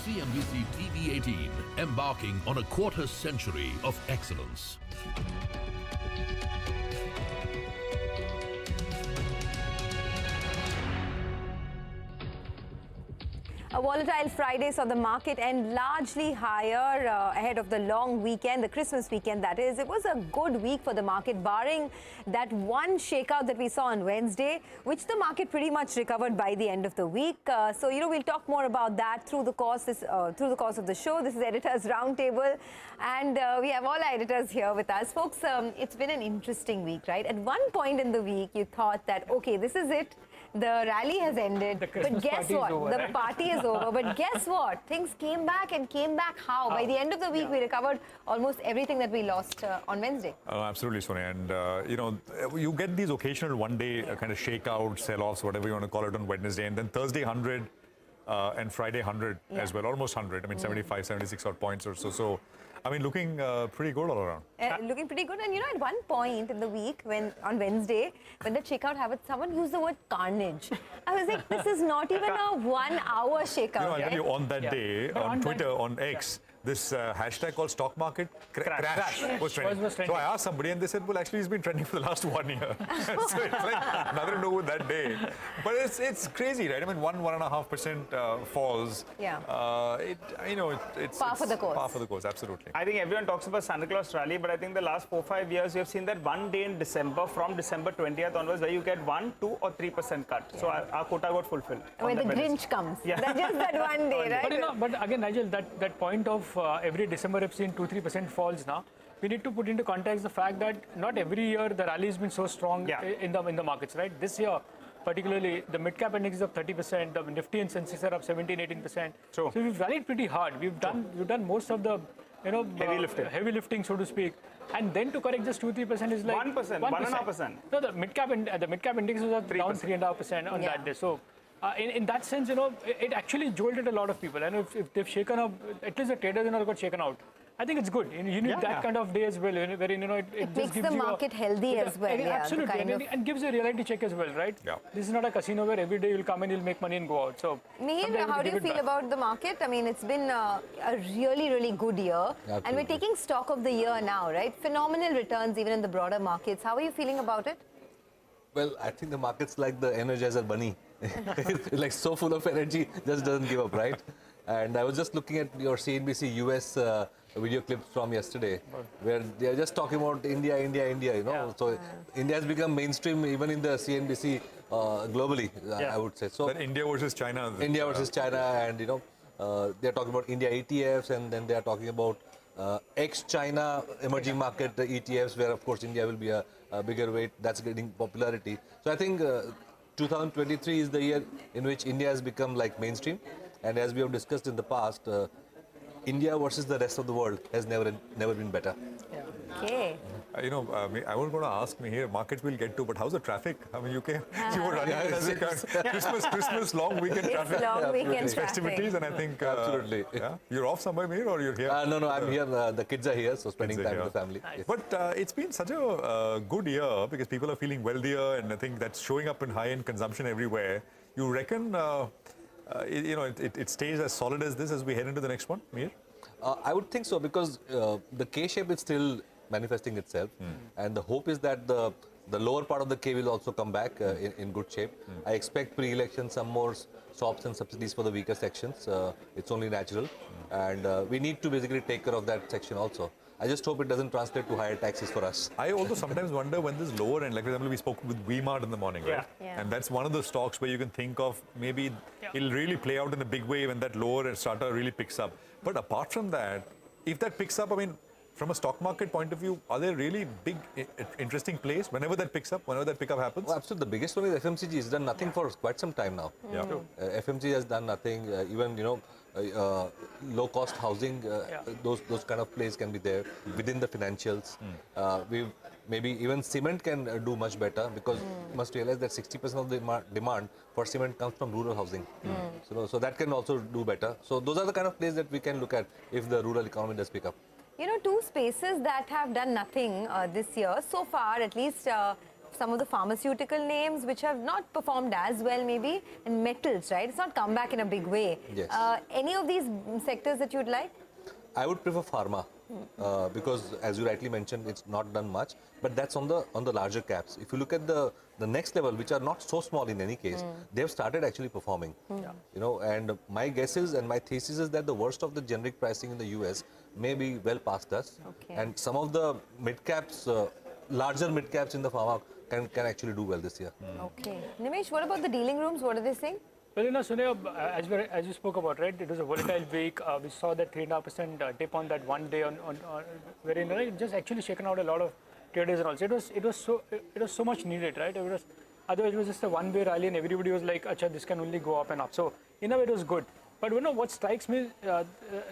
CNBC-TV18, embarking on a quarter century of excellence. A volatile Friday saw the market end largely higher ahead of the long weekend, the Christmas weekend that is. It was a good week for the market, barring that one shakeout that we saw on Wednesday, which the market pretty much recovered by the end of the week. So, we'll talk more about that through the course of the show. This is Editors Roundtable, and we have all our editors here with us. Folks, it's been an interesting week, right? At one point in the week, you thought that, okay, this is it. The rally has ended, but guess what? The party is over, but guess what? Things came back and came back how? By the end of the week, we recovered almost everything that we lost on Wednesday. Oh, absolutely, Sonia. And, you get these occasional one-day kind of shakeouts, sell-offs, whatever you want to call it on Wednesday, and then Thursday 100 and Friday 100 as well, almost 100. I mean, 75, 76 odd points or so. So, I mean, looking pretty good all around. Looking pretty good. And, at one point in the week, on Wednesday, when the shakeout happened, someone used the word carnage. I was like, this is not even a 1 hour shakeout. I'll tell you, on that day, on Twitter, on X, this hashtag called stock market crash was trending. So I asked somebody and they said, well, actually, it's been trending for the last 1 year. So it's like nothing to do with that day. But it's crazy, right? I mean, 1.5% falls. Yeah. It's par for the course. Par for the course, absolutely. I think everyone talks about Santa Claus rally, but I think the last 4-5 years, we have seen that one day in December, from December 20th onwards, where you get 1, 2 or 3% cut. So our quota got fulfilled. When the Grinch comes. Yeah. That's just that one day, right? But again, Nigel, that point of every December we've seen 2-3% falls now. We need to put into context the fact that not every year the rally has been so strong in the markets, right? This year, particularly, the mid-cap index is up 30%, the Nifty and Sensex are up 17-18%. So we've rallied pretty hard. We've done most of the heavy lifting, so to speak. And then to correct just 2-3% is like 1%, 1.5%. No, the mid-cap index was down 3.5% on that day. So in that sense, it actually jolted a lot of people. And if they've shaken up, at least the traders got shaken out. I think it's good. You need that kind of day as well, wherein it makes the market healthy as well. Absolutely, and gives a reality check as well, right? Yeah. This is not a casino where every day you'll come and you'll make money and go out. So, Mihir, how do you feel about the market? I mean, it's been a really, really good year. Absolutely. And we're taking stock of the year now, right? Phenomenal returns even in the broader markets. How are you feeling about it? Well, I think the market's like the Energizer bunny. It's like so full of energy, just doesn't give up, right? And I was just looking at your CNBC US video clips from yesterday, where they are just talking about India. So India has become mainstream even in the CNBC globally, I would say. So that India versus China. India versus China, and they are talking about India ETFs, and then they are talking about ex-China emerging market ETFs, where of course India will be a bigger weight. That's getting popularity. So I think 2023 is the year in which India has become like mainstream. And as we have discussed in the past, India versus the rest of the world has never been better. Okay. I was going to ask Mihir, markets we'll get to, but how's the traffic? I mean, you were running as a Christmas long weekend traffic. Long weekend festivities, and I think absolutely. You're off somewhere, Mihir, or you're here? No, I'm here. The kids are here, so spending time with the family. Nice. But it's been such a good year because people are feeling wealthier, and I think that's showing up in high-end consumption everywhere. You reckon it stays as solid as this as we head into the next one, Mihir? I would think so, because the K-shape is still manifesting itself, and the hope is that the lower part of the K will also come back in good shape. I expect pre-election some more SOPs and subsidies for the weaker sections. It's only natural, and we need to basically take care of that section also. I just hope it doesn't translate to higher taxes for us. I also sometimes wonder when this lower end, like for example, we spoke with V-Mart in the morning, right? Yeah. And that's one of the stocks where you can think of maybe it'll really play out in a big way when that lower strata really picks up. But apart from that, if that picks up, I mean, from a stock market point of view, are there really big, interesting plays whenever that picks up, whenever that pickup happens? Oh, absolutely. The biggest one is FMCG. It's done nothing for quite some time now. Yeah. FMCG has done nothing. Even low-cost housing, those kind of plays can be there within the financials. Maybe even cement can do much better, because you must realize that 60% of the demand for cement comes from rural housing. So that can also do better. So those are the kind of plays that we can look at if the rural economy does pick up. Two spaces that have done nothing this year, so far at least, some of the pharmaceutical names which have not performed as well maybe, and metals, right? It's not come back in a big way. Yes. Any of these sectors that you'd like? I would prefer pharma because, as you rightly mentioned, it's not done much. But that's on the larger caps. If you look at the next level, which are not so small in any case, they've started actually performing. You know, and my guess is and my thesis is that the worst of the generic pricing in the US may be well past us, and some of the mid caps, larger mid caps in the pharma can actually do well this year. Okay, Nimesh, what about the dealing rooms? What are they saying? Well, you know, Sonia, as you spoke about, right, it was a volatile week. We saw that 3.5% dip on that one day on wherein it just actually shaken out a lot of traders and also. It was so much needed, right? Otherwise it was just a one-way rally and everybody was like, "Acha, this can only go up and up." So in a way it was good. But you know what strikes me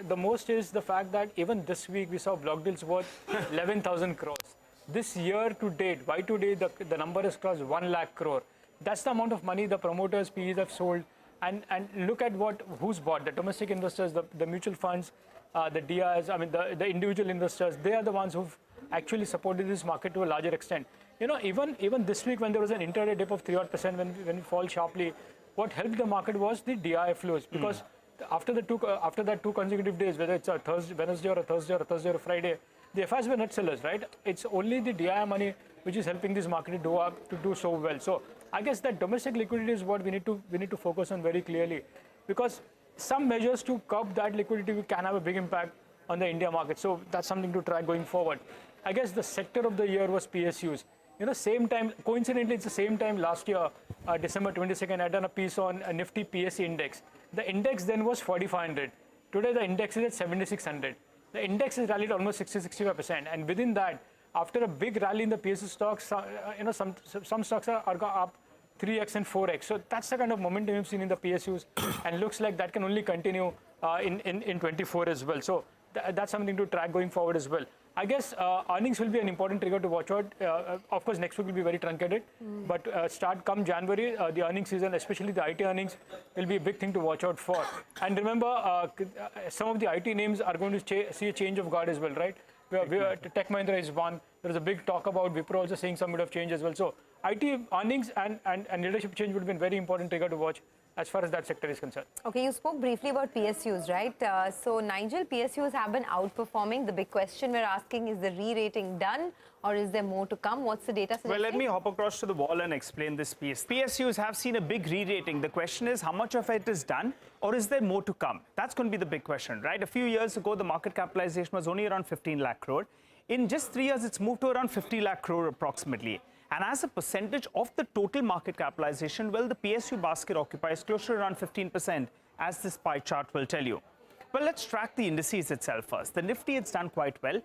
the most is the fact that even this week we saw block deals worth 11,000 crores. This year to date, by today, the number has crossed 1 lakh crore. That's the amount of money the promoters, PEs have sold. And look at who's bought. The domestic investors, the mutual funds, the DIs, I mean the individual investors, they are the ones who've actually supported this market to a larger extent. You know, even this week when there was an intraday dip of 3% when we fall sharply, what helped the market was the DI flows, because after that two consecutive days, whether it's a Wednesday or a Thursday or a Friday, the FIs were net sellers, right? It's only the DI money which is helping this market to do so well. So I guess that domestic liquidity is what we need to focus on very clearly, because some measures to curb that liquidity can have a big impact on the India market. So that's something to track going forward. I guess the sector of the year was PSUs. You know, same time, coincidentally, it's the same time last year, December 22nd, I had done a piece on a Nifty PSE index. The index then was 4,500. Today, the index is at 7,600. The index has rallied almost 60-65%. And within that, after a big rally in the PSU stocks, you know, some stocks are up 3x and 4x. So that's the kind of momentum we've seen in the PSUs, and looks like that can only continue in 24 as well. So that's something to track going forward as well. I guess earnings will be an important trigger to watch out. Of course, next week will be very truncated, but start come January, the earnings season, especially the IT earnings, will be a big thing to watch out for. And remember, some of the IT names are going to see a change of guard as well, right? Tech Mahindra is one. There is a big talk about Wipro also seeing some bit of change as well. So IT earnings and leadership change would be a very important trigger to watch as far as that sector is concerned. Okay, you spoke briefly about PSUs, right? So Nigel, PSUs have been outperforming. The big question we're asking is the re-rating done, or is there more to come? What's the data suggesting? Well, let me hop across to the wall and explain this piece. PSUs have seen a big re-rating. The question is, how much of it is done, or is there more to come? That's going to be the big question, right? A few years ago, the market capitalization was only around 15 lakh crore. In just 3 years, it's moved to around 50 lakh crore approximately. And as a percentage of the total market capitalization, well, the PSU basket occupies close to around 15%, as this pie chart will tell you. Well, let's track the indices itself first. The Nifty, it's done quite well.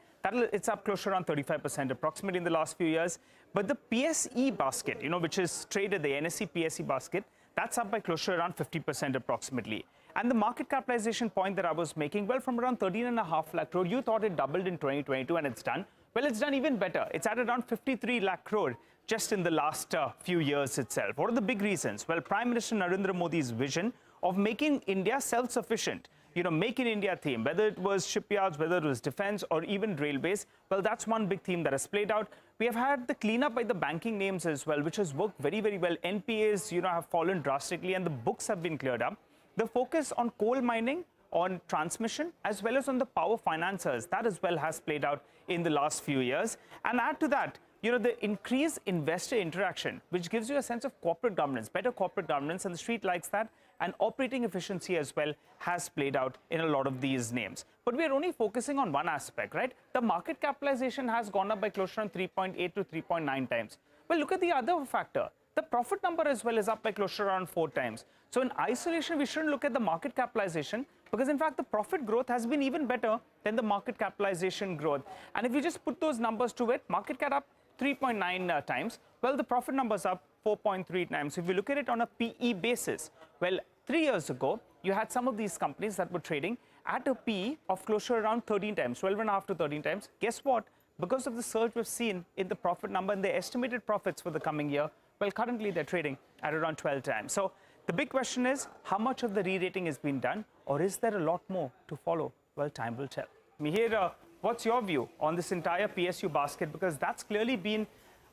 It's up close to around 35% approximately in the last few years. But the PSE basket, you know, which is traded, the NSE PSE basket, that's up by close to around 50% approximately. And the market capitalization point that I was making, well, from around 13.5 lakh crore, you thought it doubled in 2022 and it's done. Well, it's done even better. It's at around 53 lakh crore just in the last few years itself. What are the big reasons? Well, Prime Minister Narendra Modi's vision of making India self-sufficient, you know, make in India theme, whether it was shipyards, whether it was defense or even railways, well, that's one big theme that has played out. We have had the cleanup by the banking names as well, which has worked very, very well. NPAs, you know, have fallen drastically and the books have been cleared up. The focus on coal mining, on transmission, as well as on the power financiers, that as well has played out in the last few years. And add to that, you know, the increased investor interaction, which gives you a sense of corporate governance, better corporate governance, and the street likes that, and operating efficiency as well has played out in a lot of these names. But we are only focusing on one aspect, right? The market capitalization has gone up by close to 3.8 to 3.9 times. Well, look at the other factor. The profit number as well is up by close to around 4 times. So in isolation, we shouldn't look at the market capitalization, because in fact, the profit growth has been even better than the market capitalization growth. And if you just put those numbers to it, market cap up 3.9 times, well, the profit numbers up 4.3 times. If you look at it on a PE basis, well, 3 years ago, you had some of these companies that were trading at a PE of close to around 13 times, 12.5 to 13 times. Guess what? Because of the surge we've seen in the profit number and the estimated profits for the coming year, well, currently they're trading at around 12 times. So the big question is, how much of the re-rating has been done, or is there a lot more to follow? Well, time will tell. Mihir, what's your view on this entire PSU basket? Because that's clearly been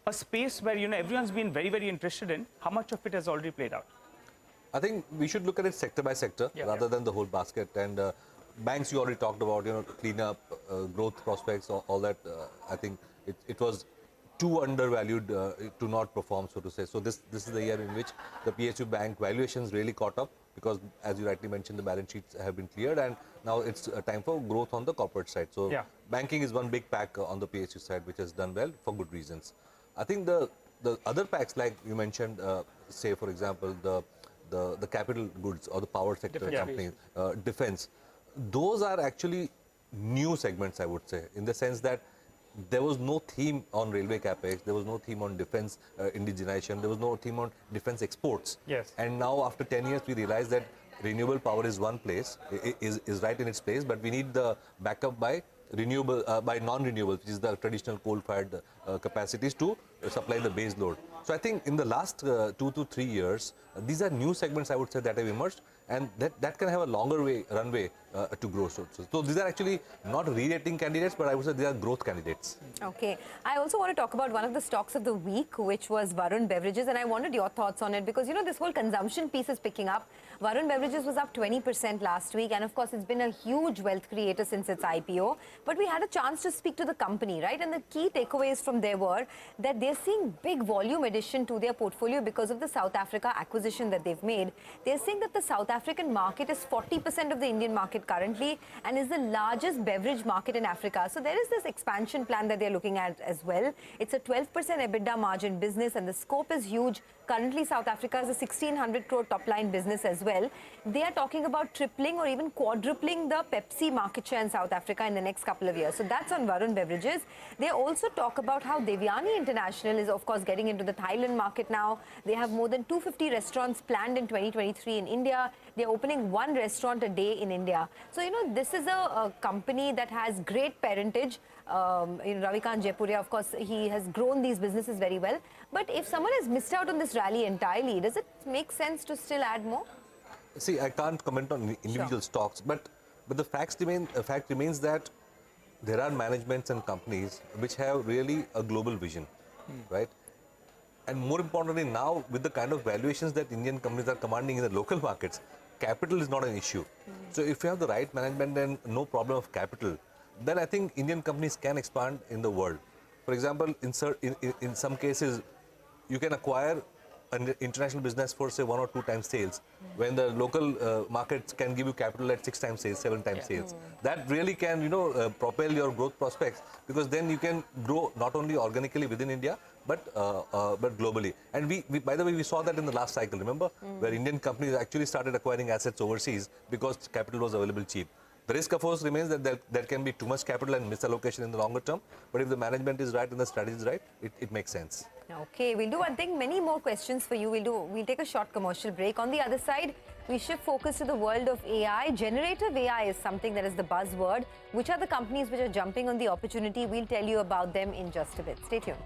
a space where everyone's been very, very interested in. How much of it has already played out? I think we should look at it sector by sector rather than the whole basket. And banks, you already talked about, clean up, growth prospects, all that. I think it was too undervalued to not perform, so to say. So this is the year in which the PSU bank valuations really caught up, because as you rightly mentioned, the balance sheets have been cleared, and now it's time for growth on the corporate side. So banking is one big pack on the PSU side, which has done well for good reasons. I think the other packs, like you mentioned, say for example the capital goods or the power sector companies, defense, those are actually new segments, I would say, in the sense that there was no theme on railway capex, there was no theme on defense indigenization, there was no theme on defense exports. Yes. And now after 10 years, we realize that renewable power is one place, is right in its place, but we need the backup by renewable, by non-renewables, which is the traditional coal-fired capacities to supply the base load. So I think in the last 2 to 3 years, these are new segments, I would say, that have emerged, and that can have a longer runway to grow. So these are actually not re-rating candidates, but I would say they are growth candidates. Okay. I also want to talk about one of the stocks of the week, which was Varun Beverages, and I wanted your thoughts on it, because this whole consumption piece is picking up. Varun Beverages was up 20% last week, and of course it's been a huge wealth creator since its IPO. But we had a chance to speak to the company, right? And the key takeaways from there were that they're seeing big volume addition to their portfolio because of the South Africa acquisition that they've made. They're saying that the South African market is 40% of the Indian market currently and is the largest beverage market in Africa. So there is this expansion plan that they're looking at as well. It's a 12% EBITDA margin business, and the scope is huge. Currently, South Africa is a 1,600 crore top-line business as well. They are talking about tripling or even quadrupling the Pepsi market share in South Africa in the next couple of years. So that's on Varun Beverages. They also talk about how Devyani International is, of course, getting into the Thailand market now. They have more than 250 restaurants planned in 2023 in India. They're opening 1 restaurant a day in India. So, this is a company that has great parentage. Ravikant Jaipuria, of course, he has grown these businesses very well. But if someone has missed out on this rally entirely, does it make sense to still add more? See, I can't comment on individual stocks, but the fact remains that there are managements and companies which have really a global vision, right? And more importantly, now with the kind of valuations that Indian companies are commanding in the local markets, capital is not an issue. So if you have the right management and no problem of capital, then I think Indian companies can expand in the world. For example, in some cases, you can acquire an international business for say 1 or 2 times sales, when the local markets can give you capital at 6 times sales, 7 times sales. That really can propel your growth prospects, because then you can grow not only organically within India but globally. And we by the way, we saw that in the last cycle, remember, where Indian companies actually started acquiring assets overseas because capital was available cheap. The risk, of course, remains that there can be too much capital and misallocation in the longer term. But if the management is right and the strategy is right, it makes sense. Okay, we'll do one thing. Many more questions for you. We'll take a short commercial break. On the other side, we shift focus to the world of AI. Generative AI is something that is the buzzword. Which are the companies which are jumping on the opportunity? We'll tell you about them in just a bit. Stay tuned.